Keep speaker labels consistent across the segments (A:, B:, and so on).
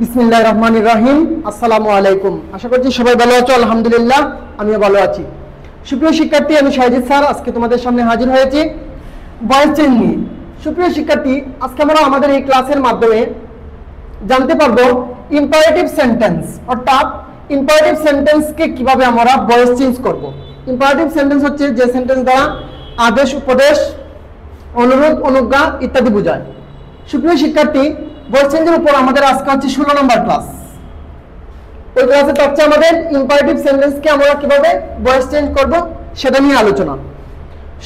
A: বিসমিল্লাহির রহমানির রহিম। আসসালামু আলাইকুম। আশা করছি সবাই ভালো আছো। আলহামদুলিল্লাহ আমিও ভালো আছি। সুপ্রিয় শিক্ষার্থী, আমি শাহিদ স্যার আজকে তোমাদের সামনে হাজির হয়েছি ভয়েস চেঞ্জ নিয়ে। সুপ্রিয় শিক্ষার্থী, আজকে আমরা আমাদের এই ক্লাসের মাধ্যমে জানতে পারবো ইম্পারেটিভ সেন্টেন্স, অর্থাৎ ইম্পারেটিভ সেন্টেন্সকে কিভাবে আমরা ভয়েস চেঞ্জ করব। ইম্পারেটিভ সেন্টেন্স হচ্ছে যে সেন্টেন্স দ্বারা আদেশ, উপদেশ, অনুরোধ, অনুজ্ঞা ইত্যাদি বোঝায়। সুপ্রিয় শিক্ষার্থী, ভয়েস চেঞ্জের উপর আমাদের আজকে হচ্ছে 16 নম্বর ক্লাস। ওই ক্লাসে থাকছে আমাদের ইম্পারেটিভ সেন্টেন্সকে আমরা কিভাবে ভয়েস চেঞ্জ করব সেটা নিয়ে আলোচনা।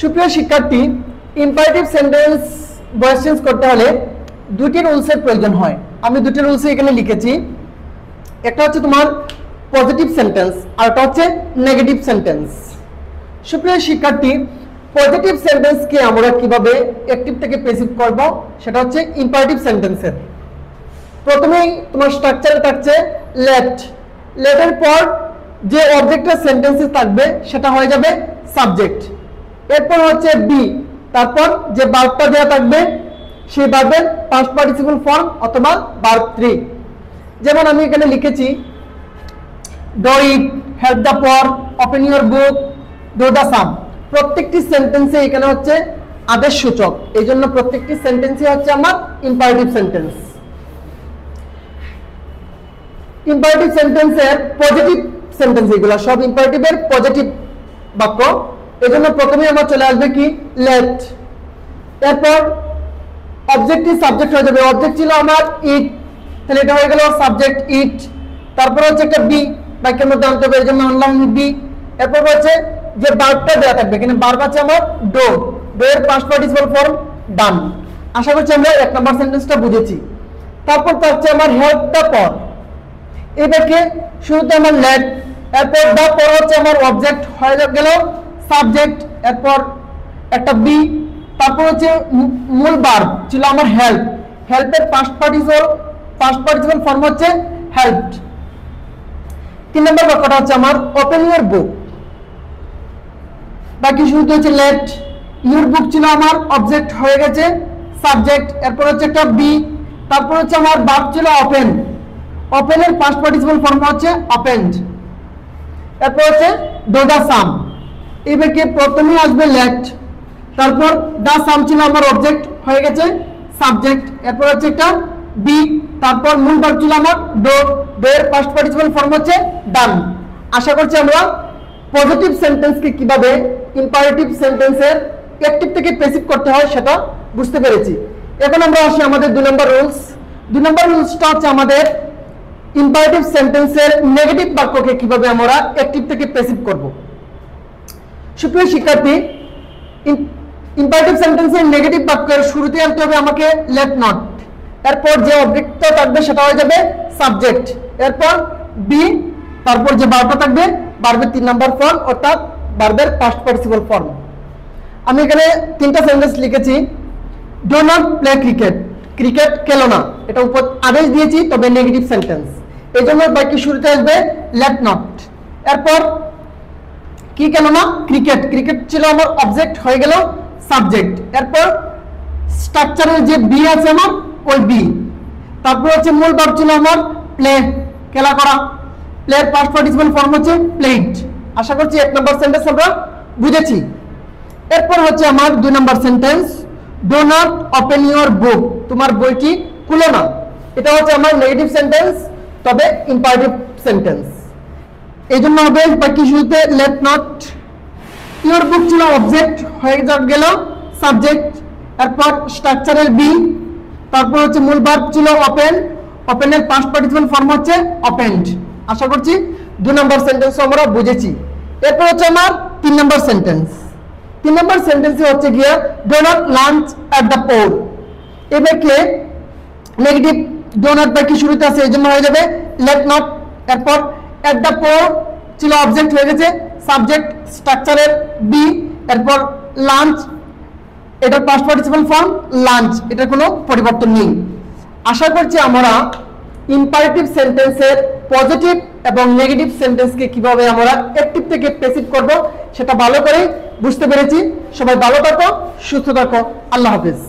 A: সুপ্রিয় শিক্ষার্থী, ইম্পারেটিভ সেন্টেন্স ভয়েস চেঞ্জ করতে হলে দুটি রুলসের প্রয়োজন হয়। আমি দুটি রুলস এখানে লিখেছি। একটা হচ্ছে তোমার পজিটিভ সেন্টেন্স আর একটা হচ্ছে নেগেটিভ সেন্টেন্স। সুপ্রিয় শিক্ষার্থী, পজিটিভ সেন্টেন্সকে আমরা কিভাবে অ্যাক্টিভ থেকে প্যাসিভ করব সেটা হচ্ছে ইম্পারেটিভ সেন্টেন্সের। প্রথমেই তোমার স্ট্রাকচারে থাকছে লেট। লেটের পর যে অবজেক্টের সেন্টেন্সে থাকবে সেটা হয়ে যাবে সাবজেক্ট। এরপর হচ্ছে বি, তারপর যে ভার্বটা দেওয়া থাকবে সেই ভার্বের পাস্ট পার্টিসিপল ফর্ম অথবা ভার্ব 3। যেমন আমি এখানে লিখেছি do it, help the poor, open your book, do the sum. প্রত্যেকটি সেন্টেন্সে এখানে হচ্ছে আদেশ সূচক, এই জন্য প্রত্যেকটি সেন্টেন্সই হচ্ছে আমার ইম্পারেটিভ সেন্টেন্স। ইম্পারেটিভ সেন্টেন্সের পজিটিভ সেন্টেন্স, এগুলো সব ইম্পারেটিভের পজিটিভ বাক্য। এই জন্য প্রথমে আমার চলে আসবে কি লেট। এরপর অবজেক্টিভ সাবজেক্ট হয়ে যাবে। অবজেক্ট ছিল আমার ইট, তাহলে এটা হয়ে গেল সাবজেক্ট ইট। তারপর হচ্ছে একটা বি, বাক্যের মধ্যে আনতে হবে, এই জন্য আনলাম বি। এরপর হচ্ছে যে ভার্বটা দেওয়া থাকবে, এখানে ভার্ব আছে আমার ডো, ডো এর পাস্ট পার্টিসিপল ফর্ম ডান। আশা করছি আমরা এক নম্বর সেন্টেন্সটা বুঝেছি। তারপর থাকছে আমার হেল্প দ্য পুয়ার। এটাকে শুরুতে আমার লেট, এরপর দা পর হচ্ছে আমার অবজেক্ট হয়ে গেল সাবজেক্ট, এরপর একটা বি, তারপর হচ্ছে মূল ভার্ব ছিল আমার হেল্প, হেল্পের পাস্ট পার্টিসিপল ফর্ম হচ্ছে হেল্পড। 3 নম্বর বাক্যটা হচ্ছে আমার ওপেন ইউর বুক। বাকি শুরুতে হচ্ছে লেট, ইউর বুক ছিল আমার অবজেক্ট হয়ে গেছে সাবজেক্ট, এরপর হচ্ছে একটা বি, তারপর হচ্ছে আমার ভার্ব ছিল ওপেন, ওপেনের পাস্ট পার্টিসিপল ফর্ম হচ্ছে ওপেনড। এরপর হচ্ছে ডু দ্য সাম। এবারে প্রথমে আসবে লেট, তারপর দ্য সাম ছিল আমার অবজেক্ট হয়ে গেছে সাবজেক্ট, এরপর হচ্ছে একটা বি, তারপর মূল ভার্ব ছিল আমার ডু, ডু এর পাস্ট পার্টিসিপল ফর্ম হচ্ছে ডান। আশা করছি আমরা পজিটিভ সেন্টেন্সকে কিভাবে ইম্পারেটিভ সেন্টেন্সের অ্যাক্টিভ থেকে প্যাসিভ করতে হয় সেটা বুঝতে পেরেছি। এখন আমরা আসি আমাদের 2 নম্বর রুলস। 2 নম্বর রুলসটা হচ্ছে আমাদের ইম্পারেটিভ সেন্টেন্সের নেগেটিভ বাক্যকে কিভাবে আমরা অ্যাক্টিভ থেকে প্যাসিভ করব। সুপ্রিয় শিক্ষার্থী, ইম্পারেটিভ সেন্টেন্সের নেগেটিভ বাক্যের শুরুতে আনতে হবে আমাকে লেট নট, এরপর যে অবজেক্টটা থাকবে সেটা হয়ে যাবে সাবজেক্ট, এরপর বি, তারপর যে ভার্বটা থাকবে ভার্বের 3 নম্বর ফর্ম অর্থাৎ ভার্বের পাস্ট পার্টিসিপল ফর্ম। আমি এখানে 3টা সেন্টেন্স লিখেছি। Do not play cricket, cricket খেলো না, এটা উপর আদেশ দিয়েছি তবে নেগেটিভ সেন্টেন্স, এই জন্য বাক্য শুরুতে আসবে লেট নট। এরপর কি কেন না ক্রিকেট, ক্রিকেট ছিল আমার অবজেক্ট হয়ে গেল সাবজেক্ট, এরপর স্ট্রাকচারের যে বি আছে আমার ওই বি, তারপর হচ্ছে মূল ভার্ব ছিল আমার প্লে, খেলা করা, প্লের পাস্ট পার্টিসিপল ফর্ম হচ্ছে প্লেড। আশা করছি 1 নম্বর সেন্টেন্স আমরা বুঝেছি। এরপর হচ্ছে আমার 2 নম্বর sentence do not open your book, তোমার বইটি খুলো না। এটা হচ্ছে আমার নেগেটিভ সেন্টেন্স তবে ইম্পারেটিভ সেন্টেন্স, এই জন্য হবে বাকি শুরুতে লেট নট, ইউর বুক ছিল অবজেক্ট হয়ে গেল সাবজেক্ট, এরপর স্ট্রাকচারের বি, তারপর হচ্ছে মূল ভার্ব ছিল ওপেন, ওপেনের পাস্ট পার্টিসিপল ফর্ম হচ্ছে ওপেনড। আশা করছি 2 নম্বর সেন্টেন্স আমরা বুঝেছি। এরপর হচ্ছে আমার 3 নম্বর সেন্টেন্স। 3 নম্বর সেন্টেন্সে হচ্ছে গিয়ে do not lunch at the poor. এবারে নেগেটিভ ডু নট বাকি শুরুতে আছে এই জন্য হয়ে যাবে লেট নট, এরপর এট দ্য পোর ছিল অবজেক্ট হয়ে গেছে সাবজেক্ট, স্ট্রাকচারের বি, এরপর লাঞ্চ, এটার পাস্ট পার্টিসিপল ফর্ম লাঞ্চ, এটার কোনো পরিবর্তন নেই। আশা করছি আমরা ইম্পারেটিভ সেন্টেন্সের পজিটিভ এবং নেগেটিভ সেন্টেন্সকে কিভাবে আমরা অ্যাক্টিভ থেকে প্যাসিভ করব সেটা ভালো করে বুঝতে পেরেছি। সবাই ভালো থাকো, সুস্থ থাকো, আল্লাহ হাফেজ।